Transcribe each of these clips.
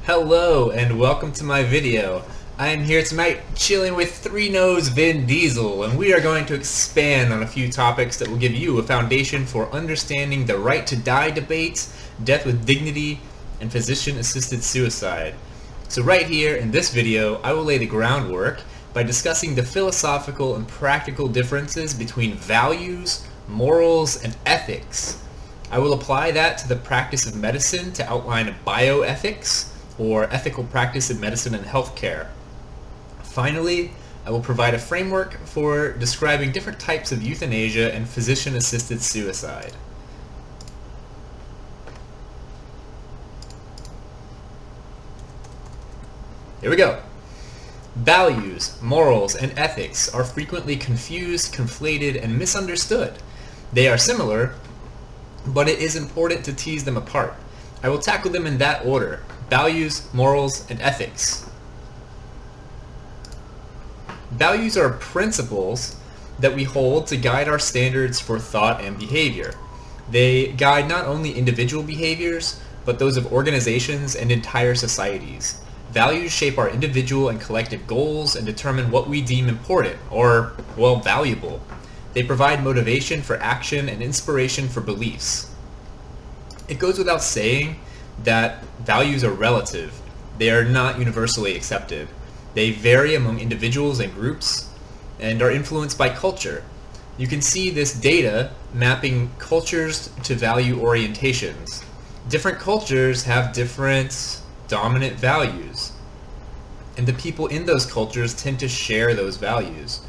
Hello and welcome to my video. I am here tonight chilling with three-nose Vin Diesel, and we are going to expand on a few topics that will give you a foundation for understanding the right to die debate, death with dignity, and physician-assisted suicide. So right here in this video, I will lay the groundwork by discussing the philosophical and practical differences between values, morals, and ethics. I will apply that to the practice of medicine to outline bioethics, or ethical practice in medicine and healthcare. Finally, I will provide a framework for describing different types of euthanasia and physician-assisted suicide. Here we go. Values, morals, and ethics are frequently confused, conflated, and misunderstood. They are similar, but it is important to tease them apart. I will tackle them in that order: values, morals, and ethics. Values are principles that we hold to guide our standards for thought and behavior. They guide not only individual behaviors, but those of organizations and entire societies. Values shape our individual and collective goals and determine what we deem important, or, well, valuable. They provide motivation for action and inspiration for beliefs. It goes without saying that values are relative. They are not universally accepted. They vary among individuals and groups and are influenced by culture. You can see this data mapping cultures to value orientations. Different cultures have different dominant values, and the people in those cultures tend to share those values.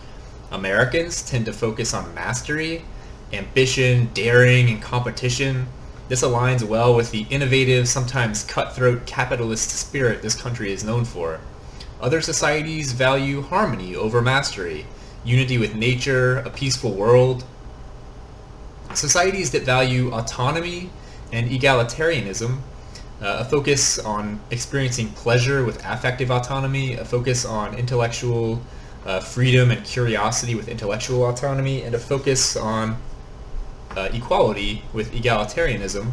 Americans tend to focus on mastery, ambition, daring, and competition. This aligns well with the innovative, sometimes cutthroat capitalist spirit this country is known for. Other societies value harmony over mastery, unity with nature, a peaceful world. Societies that value autonomy and egalitarianism, a focus on experiencing pleasure with affective autonomy, a focus on intellectual freedom and curiosity with intellectual autonomy, and a focus on equality with egalitarianism,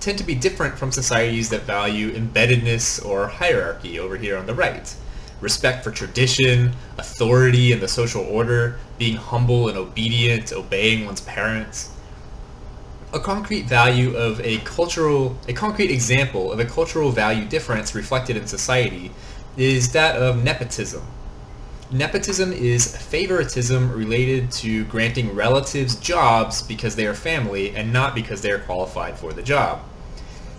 tend to be different from societies that value embeddedness or hierarchy over here on the right. Respect for tradition, authority and the social order, being humble and obedient, obeying one's parents. A concrete example of a cultural value difference reflected in society is that of nepotism. Nepotism is favoritism related to granting relatives jobs because they are family and not because they are qualified for the job.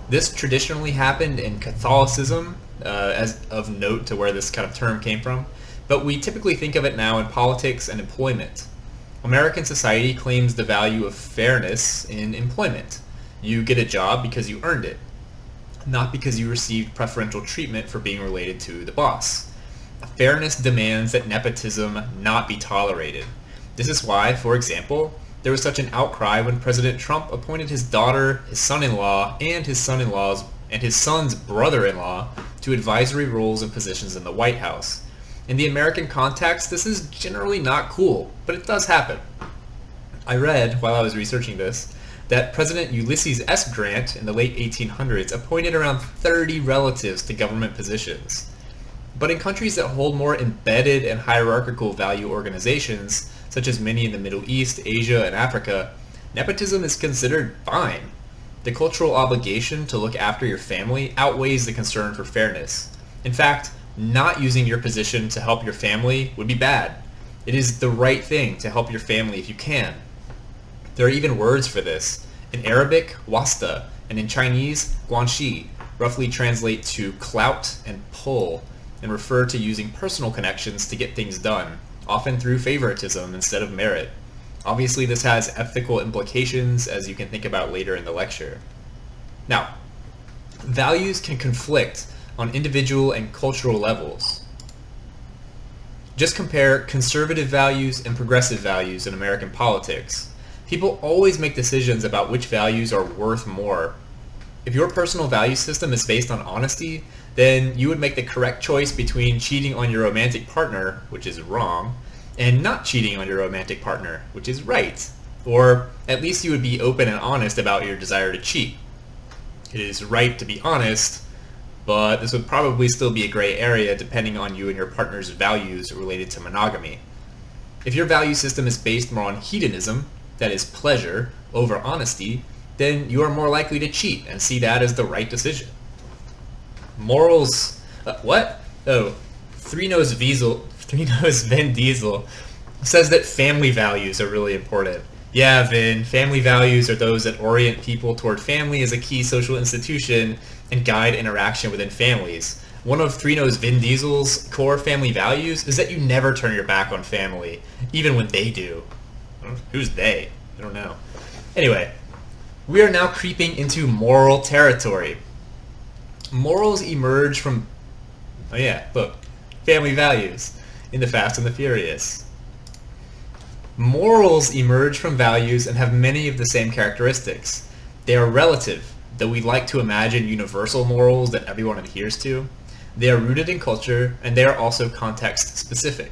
This traditionally happened in Catholicism, as of note to where this kind of term came from, but we typically think of it now in politics and employment. American society claims the value of fairness in employment. You get a job because you earned it, not because you received preferential treatment for being related to the boss. Fairness demands that nepotism not be tolerated. This is why, for example, there was such an outcry when President Trump appointed his daughter, his son-in-law, and his son's brother-in-law to advisory roles and positions in the White House. In the American context, this is generally not cool, but it does happen. I read, while I was researching this, that President Ulysses S. Grant in the late 1800s appointed around 30 relatives to government positions. But in countries that hold more embedded and hierarchical value organizations, such as many in the Middle East, Asia, and Africa, nepotism is considered fine. The cultural obligation to look after your family outweighs the concern for fairness. In fact, not using your position to help your family would be bad. It is the right thing to help your family if you can. There are even words for this. In Arabic, wasta, and in Chinese, guanxi, roughly translate to clout and pull, and refer to using personal connections to get things done, often through favoritism instead of merit. Obviously, this has ethical implications, as you can think about later in the lecture. Now, values can conflict on individual and cultural levels. Just compare conservative values and progressive values in American politics. People always make decisions about which values are worth more. If your personal value system is based on honesty, then you would make the correct choice between cheating on your romantic partner, which is wrong, and not cheating on your romantic partner, which is right. Or at least you would be open and honest about your desire to cheat. It is right to be honest, but this would probably still be a gray area depending on you and your partner's values related to monogamy. If your value system is based more on hedonism, that is pleasure, over honesty, then you are more likely to cheat and see that as the right decision. Morals... what? Oh, Three-Nose Vin Diesel says that family values are really important. Yeah, Vin, family values are those that orient people toward family as a key social institution and guide interaction within families. One of Three-Nose Vin Diesel's core family values is that you never turn your back on family, even when they do. Who's they? I don't know. Anyway, we are now creeping into moral territory. Morals emerge from... oh yeah, look. Family values in The Fast and the Furious. Morals emerge from values and have many of the same characteristics. They are relative, though we like to imagine universal morals that everyone adheres to. They are rooted in culture, and they are also context-specific.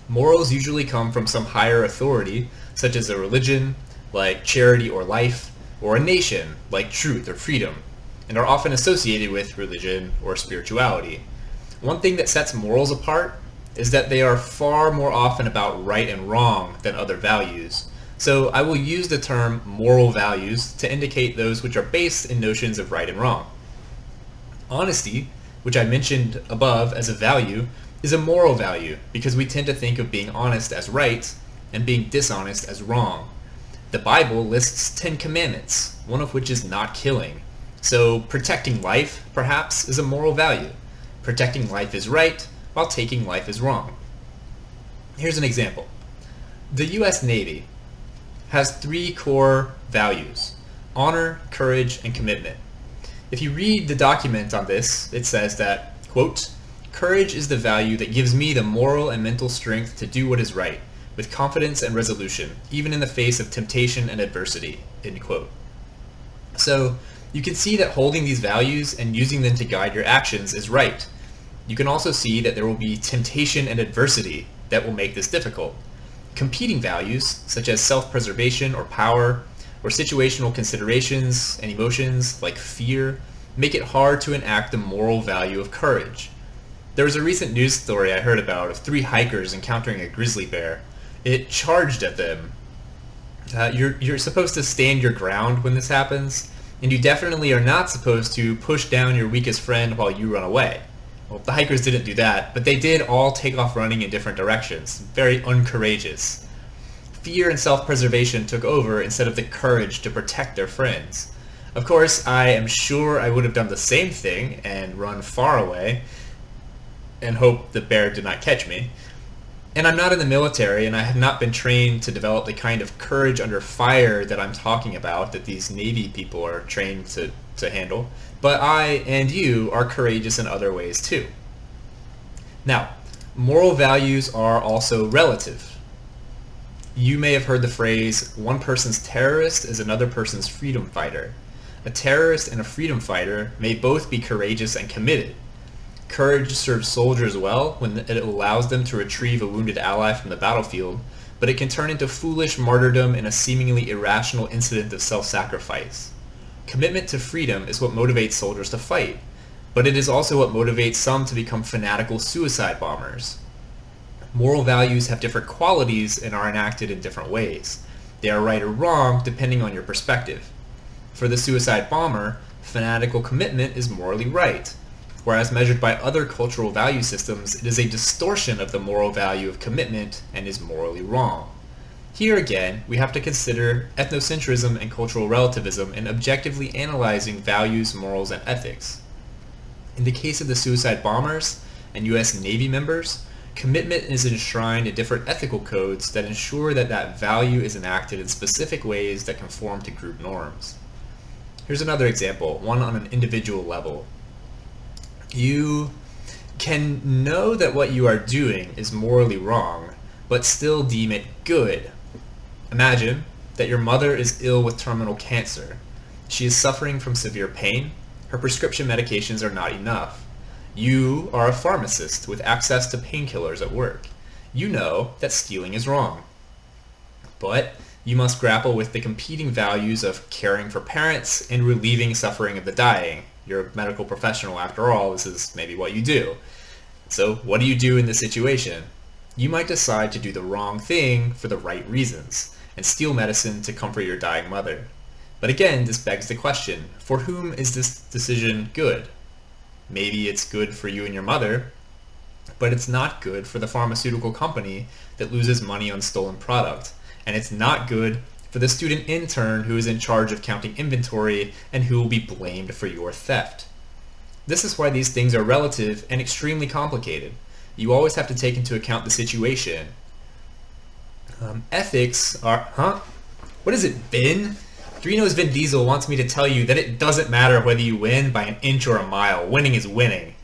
Morals usually come from some higher authority, such as a religion, like charity or life, or a nation, like truth or freedom, and are often associated with religion or spirituality. One thing that sets morals apart is that they are far more often about right and wrong than other values. So I will use the term moral values to indicate those which are based in notions of right and wrong. Honesty, which I mentioned above as a value, is a moral value because we tend to think of being honest as right and being dishonest as wrong. The Bible lists 10 commandments, one of which is not killing. So protecting life, perhaps, is a moral value. Protecting life is right, while taking life is wrong. Here's an example. The US Navy has 3 core values: honor, courage, and commitment. If you read the document on this, it says that, quote, "Courage is the value that gives me the moral and mental strength to do what is right, with confidence and resolution, even in the face of temptation and adversity," end quote. So, you can see that holding these values and using them to guide your actions is right. You can also see that there will be temptation and adversity that will make this difficult. Competing values, such as self-preservation or power, or situational considerations and emotions like fear, make it hard to enact the moral value of courage. There was a recent news story I heard about of 3 hikers encountering a grizzly bear. It charged at them. You're supposed to stand your ground when this happens, and you definitely are not supposed to push down your weakest friend while you run away. Well, the hikers didn't do that, but they did all take off running in different directions. Very uncourageous. Fear and self-preservation took over instead of the courage to protect their friends. Of course, I am sure I would have done the same thing and run far away and hope the bear did not catch me. And I'm not in the military, and I have not been trained to develop the kind of courage under fire that I'm talking about that these Navy people are trained to handle. But I and you are courageous in other ways too. Now, moral values are also relative. You may have heard the phrase, "one person's terrorist is another person's freedom fighter." A terrorist and a freedom fighter may both be courageous and committed. Courage serves soldiers well when it allows them to retrieve a wounded ally from the battlefield, but it can turn into foolish martyrdom in a seemingly irrational incident of self-sacrifice. Commitment to freedom is what motivates soldiers to fight, but it is also what motivates some to become fanatical suicide bombers. Moral values have different qualities and are enacted in different ways. They are right or wrong depending on your perspective. For the suicide bomber, fanatical commitment is morally right, whereas measured by other cultural value systems, it is a distortion of the moral value of commitment and is morally wrong. Here again, we have to consider ethnocentrism and cultural relativism in objectively analyzing values, morals, and ethics. In the case of the suicide bombers and US Navy members, commitment is enshrined in different ethical codes that ensure that that value is enacted in specific ways that conform to group norms. Here's another example, one on an individual level. You can know that what you are doing is morally wrong, but still deem it good. Imagine that your mother is ill with terminal cancer. She is suffering from severe pain. Her prescription medications are not enough. You are a pharmacist with access to painkillers at work. You know that stealing is wrong. But you must grapple with the competing values of caring for parents and relieving suffering of the dying. You're a medical professional after all. This is maybe what you do. So what do you do in this situation? You might decide to do the wrong thing for the right reasons and steal medicine to comfort your dying mother. But again, this begs the question, for whom is this decision good? Maybe it's good for you and your mother, but it's not good for the pharmaceutical company that loses money on stolen product. And it's not good for the student intern who is in charge of counting inventory and who will be blamed for your theft. This is why these things are relative and extremely complicated. You always have to take into account the situation. Ethics are... What is it, Vin? Drino's Vin Diesel wants me to tell you that it doesn't matter whether you win by an inch or a mile. Winning is winning.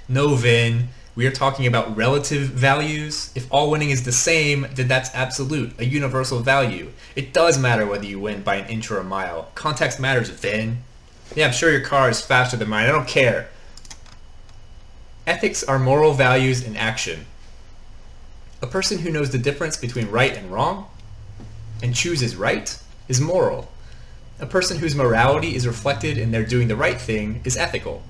No, Vin. We are talking about relative values. If all winning is the same, then that's absolute, a universal value. It does matter whether you win by an inch or a mile. Context matters, Vin. Yeah, I'm sure your car is faster than mine. I don't care. Ethics are moral values in action. A person who knows the difference between right and wrong and chooses right is moral. A person whose morality is reflected in their doing the right thing is ethical.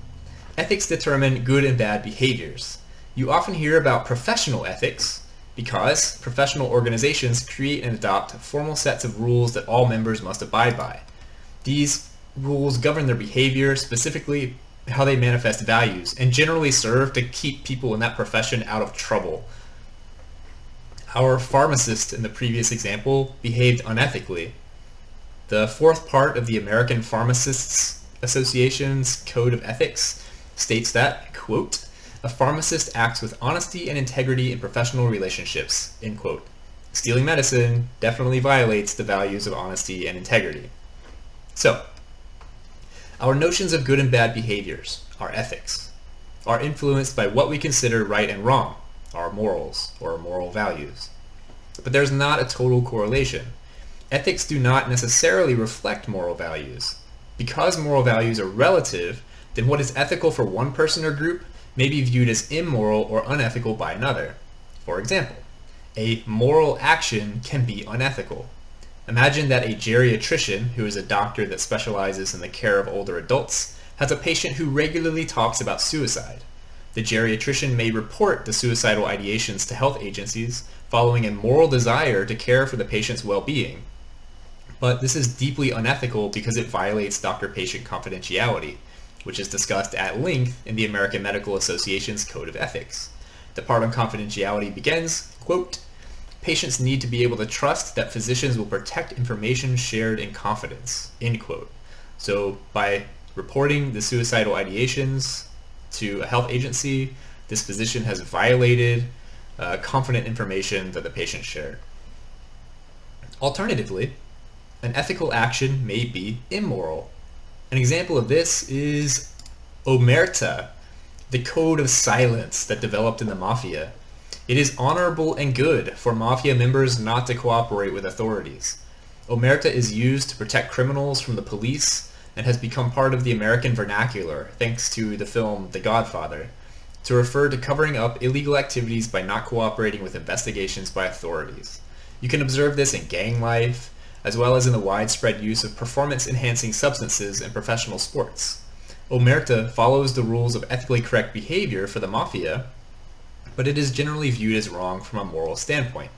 Ethics determine good and bad behaviors. You often hear about professional ethics because professional organizations create and adopt formal sets of rules that all members must abide by. These rules govern their behavior, specifically how they manifest values, and generally serve to keep people in that profession out of trouble. Our pharmacist in the previous example behaved unethically. The fourth part of the American Pharmacists Association's Code of Ethics states that, quote, "A pharmacist acts with honesty and integrity in professional relationships," end quote. Stealing medicine definitely violates the values of honesty and integrity. So, our notions of good and bad behaviors, our ethics, are influenced by what we consider right and wrong, our morals or moral values. But there's not a total correlation. Ethics do not necessarily reflect moral values. Because moral values are relative, then what is ethical for one person or group may be viewed as immoral or unethical by another. For example, a moral action can be unethical. Imagine that a geriatrician, who is a doctor that specializes in the care of older adults, has a patient who regularly talks about suicide. The geriatrician may report the suicidal ideations to health agencies following a moral desire to care for the patient's well-being. But this is deeply unethical because it violates doctor-patient confidentiality, which is discussed at length in the American Medical Association's Code of Ethics. The part on confidentiality begins, quote, "Patients need to be able to trust that physicians will protect information shared in confidence," end quote. So by reporting the suicidal ideations to a health agency, this physician has violated confident information that the patient shared. Alternatively, an ethical action may be immoral. An example of this is omerta, the code of silence that developed in the mafia. It is honorable and good for mafia members not to cooperate with authorities. Omerta is used to protect criminals from the police and has become part of the American vernacular thanks to the film The Godfather, to refer to covering up illegal activities by not cooperating with investigations by authorities. You can observe this in gang life, as well as in the widespread use of performance-enhancing substances in professional sports. Omerta follows the rules of ethically correct behavior for the mafia, but it is generally viewed as wrong from a moral standpoint.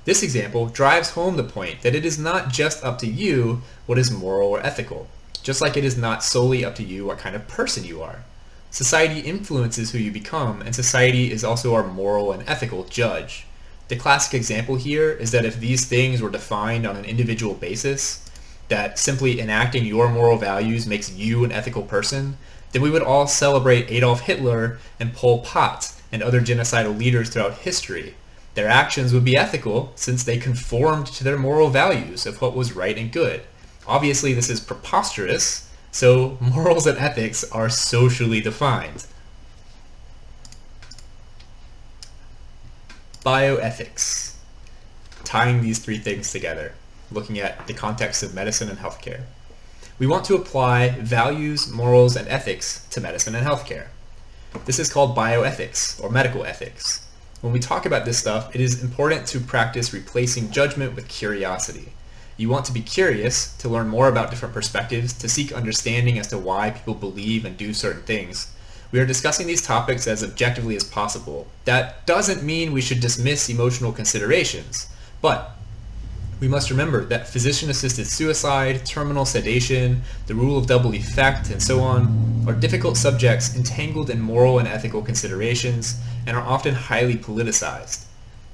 This example drives home the point that it is not just up to you what is moral or ethical, just like it is not solely up to you what kind of person you are. Society influences who you become, and society is also our moral and ethical judge. The classic example here is that if these things were defined on an individual basis, that simply enacting your moral values makes you an ethical person, then we would all celebrate Adolf Hitler and Pol Pot and other genocidal leaders throughout history. Their actions would be ethical since they conformed to their moral values of what was right and good. Obviously, this is preposterous, so morals and ethics are socially defined. Bioethics. Tying these three things together, looking at the context of medicine and healthcare. We want to apply values, morals, and ethics to medicine and healthcare. This is called bioethics, or medical ethics. When we talk about this stuff, it is important to practice replacing judgment with curiosity. You want to be curious, to learn more about different perspectives, to seek understanding as to why people believe and do certain things. We are discussing these topics as objectively as possible. That doesn't mean we should dismiss emotional considerations, but we must remember that physician-assisted suicide, terminal sedation, the rule of double effect, and so on are difficult subjects entangled in moral and ethical considerations and are often highly politicized.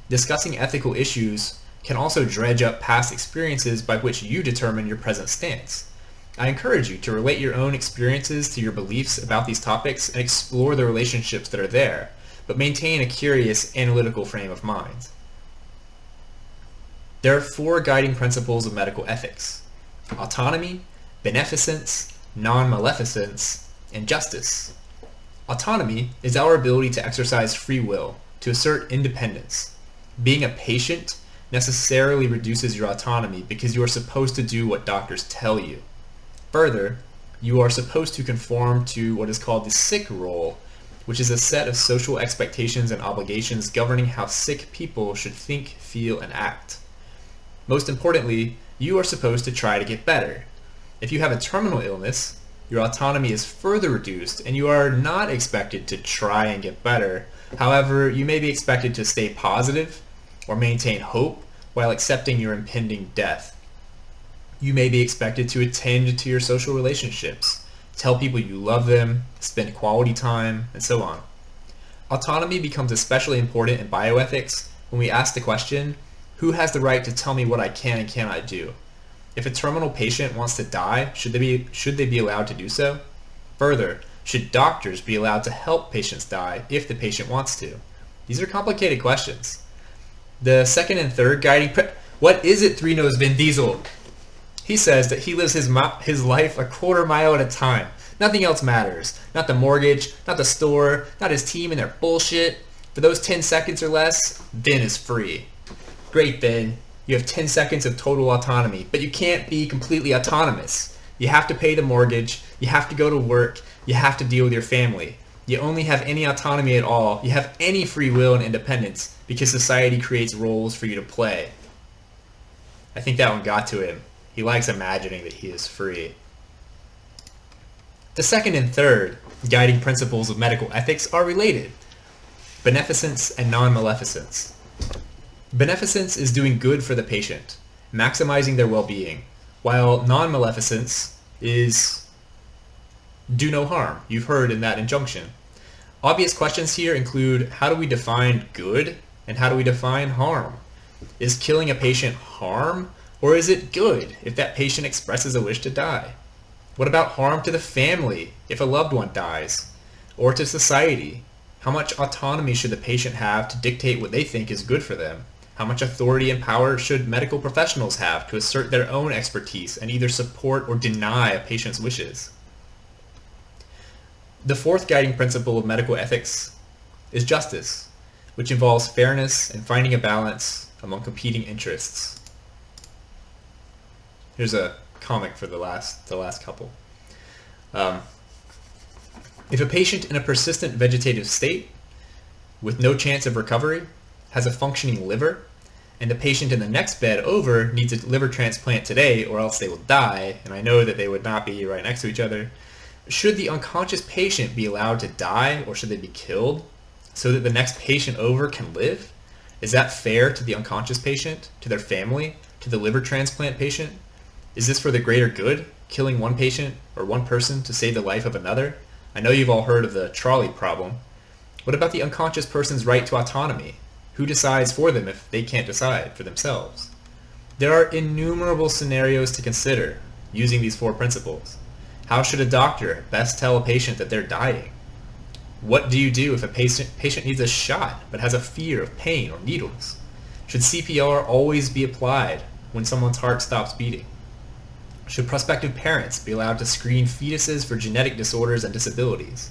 Discussing ethical issues can also dredge up past experiences by which you determine your present stance. I encourage you to relate your own experiences to your beliefs about these topics and explore the relationships that are there, but maintain a curious, analytical frame of mind. There are 4 guiding principles of medical ethics: autonomy, beneficence, non-maleficence, and justice. Autonomy is our ability to exercise free will, to assert independence. Being a patient necessarily reduces your autonomy because you are supposed to do what doctors tell you. Further, you are supposed to conform to what is called the sick role, which is a set of social expectations and obligations governing how sick people should think, feel, and act. Most importantly, you are supposed to try to get better. If you have a terminal illness, your autonomy is further reduced and you are not expected to try and get better. However, you may be expected to stay positive or maintain hope while accepting your impending death. You may be expected to attend to your social relationships, tell people you love them, spend quality time, and so on. Autonomy becomes especially important in bioethics when we ask the question, who has the right to tell me what I can and cannot do? If a terminal patient wants to die, should they be allowed to do so? Further, should doctors be allowed to help patients die if the patient wants to? These are complicated questions. The second and third guiding what is it, three-nosed Vin Diesel? He says that he lives his life a quarter mile at a time. Nothing else matters. Not the mortgage, not the store, not his team and their bullshit. For those 10 seconds or less, Vin is free. Great, Vin. You have 10 seconds of total autonomy, but you can't be completely autonomous. You have to pay the mortgage, you have to go to work, you have to deal with your family. You only have any autonomy at all, you have any free will and independence because society creates roles for you to play. I think that one got to him. He likes imagining that he is free. The second and third guiding principles of medical ethics are related: beneficence and non-maleficence. Beneficence is doing good for the patient, maximizing their well-being, while non-maleficence is do no harm. You've heard in that injunction. Obvious questions here include, how do we define good and how do we define harm? Is killing a patient harm, or is it good if that patient expresses a wish to die? What about harm to the family if a loved one dies? Or to society? How much autonomy should the patient have to dictate what they think is good for them? How much authority and power should medical professionals have to assert their own expertise and either support or deny a patient's wishes? The fourth guiding principle of medical ethics is justice, which involves fairness and finding a balance among competing interests. Here's a comic for the last couple. If a patient in a persistent vegetative state with no chance of recovery has a functioning liver, and the patient in the next bed over needs a liver transplant today or else they will die, and I know that they would not be right next to each other, should the unconscious patient be allowed to die or should they be killed so that the next patient over can live? Is that fair to the unconscious patient, to their family, to the liver transplant patient? Is this for the greater good, killing one patient or one person to save the life of another? I know you've all heard of the trolley problem. What about the unconscious person's right to autonomy? Who decides for them if they can't decide for themselves? There are innumerable scenarios to consider using these four principles. How should a doctor best tell a patient that they're dying? What do you do if a patient needs a shot but has a fear of pain or needles? Should CPR always be applied when someone's heart stops beating? Should prospective parents be allowed to screen fetuses for genetic disorders and disabilities?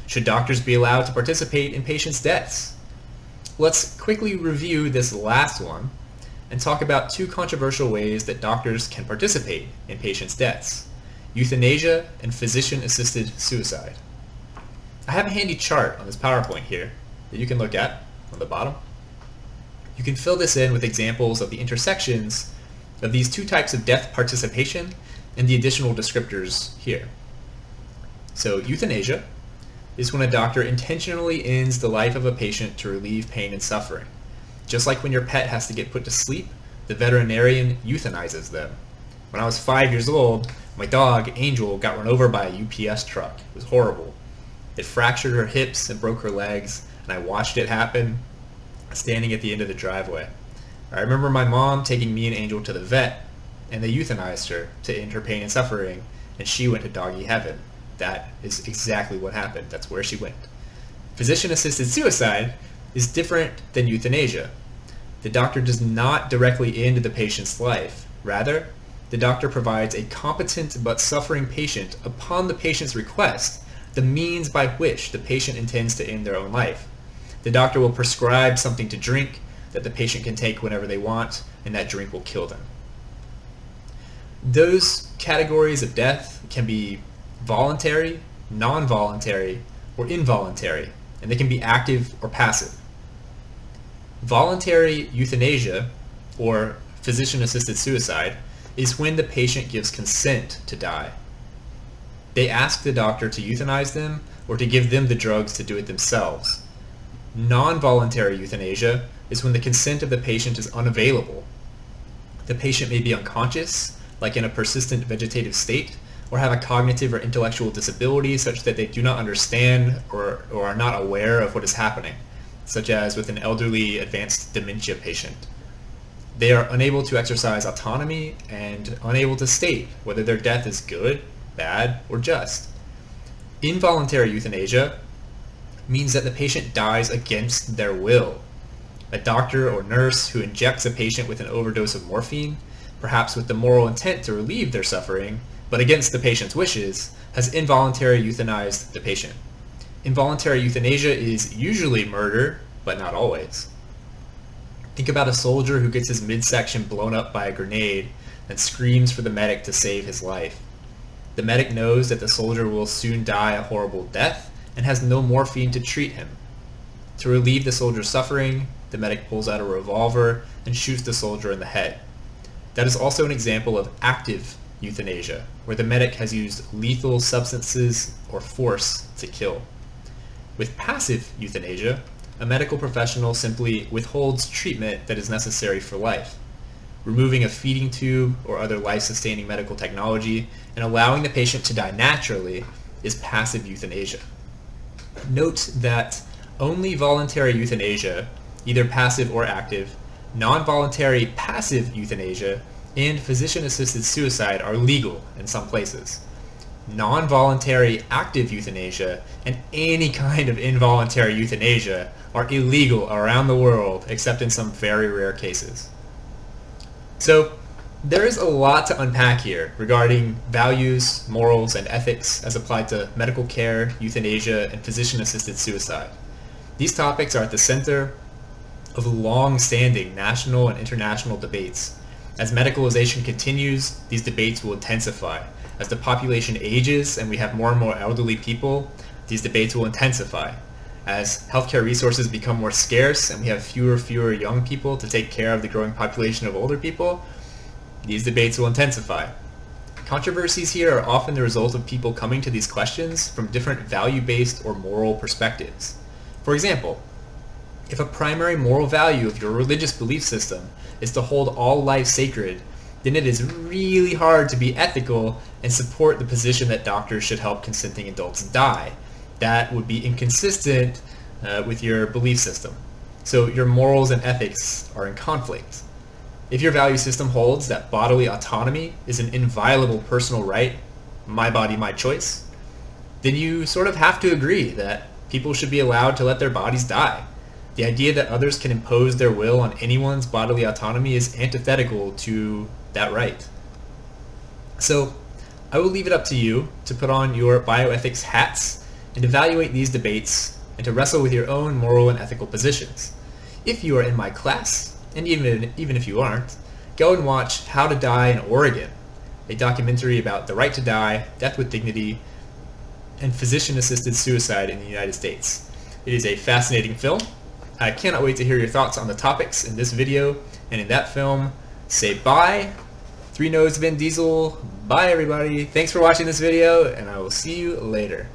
Should doctors be allowed to participate in patients' deaths? Let's quickly review this last one and talk about two controversial ways that doctors can participate in patients' deaths: euthanasia and physician-assisted suicide. I have a handy chart on this PowerPoint here that you can look at on the bottom. You can fill this in with examples of the intersections of these two types of death participation and the additional descriptors here. So euthanasia is when a doctor intentionally ends the life of a patient to relieve pain and suffering. Just like when your pet has to get put to sleep, the veterinarian euthanizes them. When I was 5 years old, my dog, Angel, got run over by a UPS truck. It was horrible. It fractured her hips and broke her legs, and I watched it happen standing at the end of the driveway. I remember my mom taking me and Angel to the vet, and they euthanized her to end her pain and suffering, and she went to doggy heaven. That is exactly what happened. That's where she went. Physician-assisted suicide is different than euthanasia. The doctor does not directly end the patient's life. Rather, the doctor provides a competent but suffering patient, upon the patient's request, the means by which the patient intends to end their own life. The doctor will prescribe something to drink that the patient can take whenever they want, and that drink will kill them. Those categories of death can be voluntary, non-voluntary, or involuntary, and they can be active or passive. Voluntary euthanasia, or physician-assisted suicide, is when the patient gives consent to die. They ask the doctor to euthanize them or to give them the drugs to do it themselves. Non-voluntary euthanasia is when the consent of the patient is unavailable. The patient may be unconscious, like in a persistent vegetative state, or have a cognitive or intellectual disability such that they do not understand or are not aware of what is happening, such as with an elderly advanced dementia patient. They are unable to exercise autonomy and unable to state whether their death is good, bad, or just. Involuntary euthanasia means that the patient dies against their will. A doctor or nurse who injects a patient with an overdose of morphine, perhaps with the moral intent to relieve their suffering, but against the patient's wishes, has involuntarily euthanized the patient. Involuntary euthanasia is usually murder, but not always. Think about a soldier who gets his midsection blown up by a grenade and screams for the medic to save his life. The medic knows that the soldier will soon die a horrible death and has no morphine to treat him. To relieve the soldier's suffering, the medic pulls out a revolver and shoots the soldier in the head. That is also an example of active euthanasia, where the medic has used lethal substances or force to kill. With passive euthanasia, a medical professional simply withholds treatment that is necessary for life. Removing a feeding tube or other life-sustaining medical technology and allowing the patient to die naturally is passive euthanasia. Note that only voluntary euthanasia, either passive or active, non-voluntary passive euthanasia, and physician-assisted suicide are legal in some places. Non-voluntary active euthanasia and any kind of involuntary euthanasia are illegal around the world except in some very rare cases. So there is a lot to unpack here regarding values, morals, and ethics as applied to medical care, euthanasia, and physician-assisted suicide. These topics are at the center of long-standing national and international debates. As medicalization continues, these debates will intensify. As the population ages and we have more and more elderly people, these debates will intensify. As healthcare resources become more scarce and we have fewer young people to take care of the growing population of older people, these debates will intensify. Controversies here are often the result of people coming to these questions from different value-based or moral perspectives. For example, if a primary moral value of your religious belief system is to hold all life sacred, then it is really hard to be ethical and support the position that doctors should help consenting adults die. That would be inconsistent with your belief system. So your morals and ethics are in conflict. If your value system holds that bodily autonomy is an inviolable personal right, my body, my choice, then you sort of have to agree that people should be allowed to let their bodies die. The idea that others can impose their will on anyone's bodily autonomy is antithetical to that right. So I will leave it up to you to put on your bioethics hats and evaluate these debates and to wrestle with your own moral and ethical positions. If you are in my class, and even if you aren't, go and watch How to Die in Oregon, a documentary about the right to die, death with dignity, and physician-assisted suicide in the United States. It is a fascinating film. I cannot wait to hear your thoughts on the topics in this video and in that film. Say bye 3 Nose Vin Diesel. Bye everybody. Thanks for watching this video, and I will see you later.